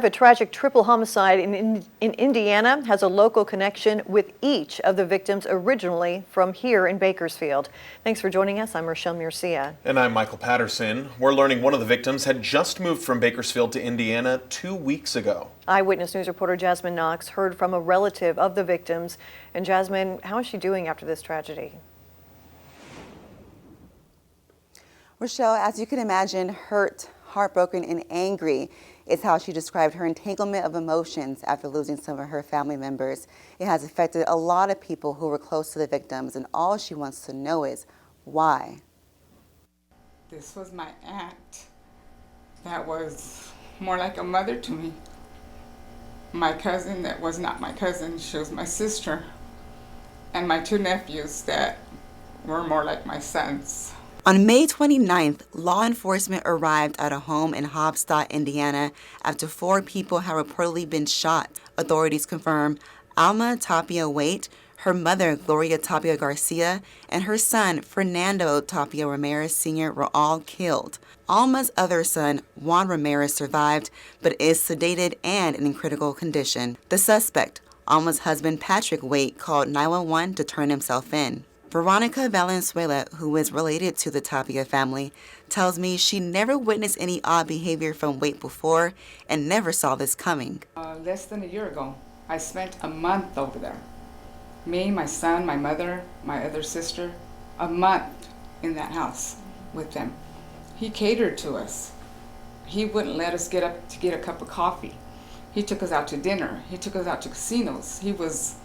A tragic triple homicide in Indiana has a local connection with each of the victims originally from here in Bakersfield. Thanks for joining us. I'm Rochelle Murcia. And I'm Michael Patterson. We're learning one of the victims had just moved from Bakersfield to Indiana 2 weeks ago. Eyewitness News reporter Jasmine Knox heard from a relative of the victims. And Jasmine, how is she doing after this tragedy? Rochelle, as you can imagine, hurt, heartbroken, and angry is how she described her entanglement of emotions after losing some of her family members. It has affected a lot of people who were close to the victims, and all she wants to know is why. This was my aunt that was more like a mother to me. My cousin that was not my cousin, she was my sister. And my two nephews that were more like my sons. On May 29th, law enforcement arrived at a home in Haubstadt, Indiana, after 4 people had reportedly been shot. Authorities confirm Alma Tapia Waite, her mother, Gloria Tapia Garcia, and her son, Fernando Tapia Ramirez Sr. were all killed. Alma's other son, Juan Ramirez, survived, but is sedated and in critical condition. The suspect, Alma's husband, Patrick Waite, called 911 to turn himself in. Veronica Valenzuela, who is related to the Tapia family, tells me she never witnessed any odd behavior from Waite before and never saw this coming. Less than a year ago, I spent a month over there. Me, my son, my mother, my other sister, a month in that house with them. He catered to us. He wouldn't let us get up to get a cup of coffee. He took us out to dinner. He took us out to casinos. He was,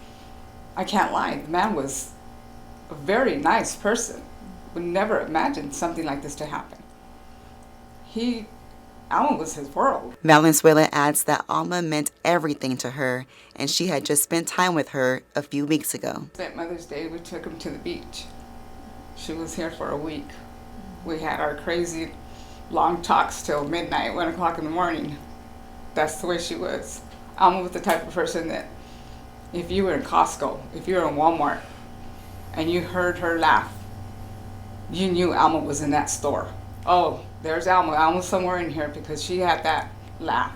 I can't lie, the man was a very nice person. Would never imagine something like this to happen. Alma was his world. Valenzuela adds that Alma meant everything to her, and she had just spent time with her a few weeks ago. That Mother's Day, we took him to the beach. She was here for a week. We had our crazy long talks till midnight, 1 o'clock in the morning. That's the way she was. Alma was the type of person that if you were in Costco, if you were in Walmart, and you heard her laugh, you knew Alma was in that store. Oh, there's Alma. Alma's somewhere in here because she had that laugh.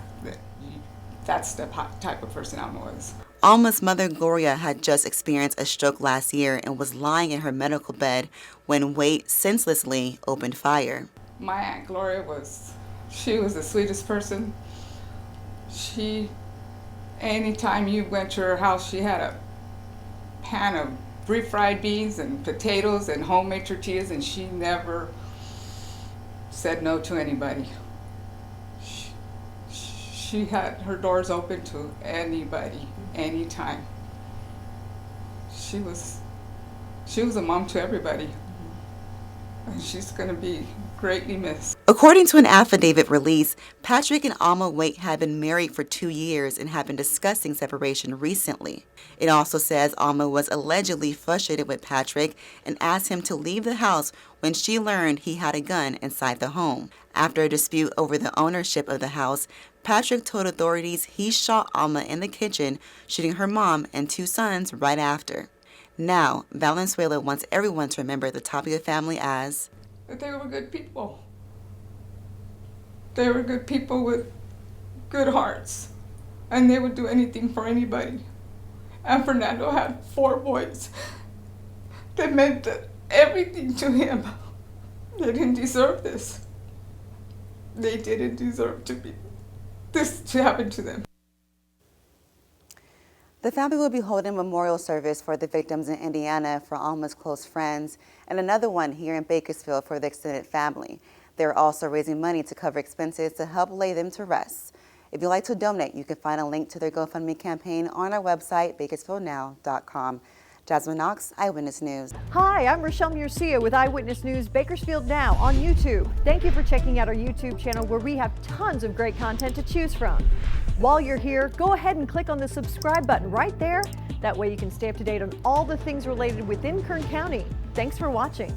That's the type of person Alma was. Alma's mother, Gloria, had just experienced a stroke last year and was lying in her medical bed when Waite senselessly opened fire. My Aunt Gloria she was the sweetest person. Anytime you went to her house, she had a pan of refried beans and potatoes and homemade tortillas, and she never said no to anybody. She had her doors open to anybody, anytime. She was a mom to everybody, and she's going to be greatly missed. According to an affidavit release, Patrick and Alma Waite had been married for 2 years and had been discussing separation recently. It also says Alma was allegedly frustrated with Patrick and asked him to leave the house when she learned he had a gun inside the home. After a dispute over the ownership of the house, Patrick told authorities he shot Alma in the kitchen, shooting her mom and 2 sons right after. Now, Valenzuela wants everyone to remember the Tapia family as that they were good people. They were good people with good hearts, and they would do anything for anybody. And Fernando had 4 boys that meant everything to him. They didn't deserve this. They didn't deserve this to happen to them. The family will be holding a memorial service for the victims in Indiana for Alma's close friends and another one here in Bakersfield for the extended family. They're also raising money to cover expenses to help lay them to rest. If you'd like to donate, you can find a link to their GoFundMe campaign on our website, BakersfieldNow.com. Jasmine Knox, Eyewitness News. Hi, I'm Rochelle Murcia with Eyewitness News Bakersfield Now on YouTube. Thank you for checking out our YouTube channel where we have tons of great content to choose from. While you're here, go ahead and click on the subscribe button right there. That way you can stay up to date on all the things related within Kern County. Thanks for watching.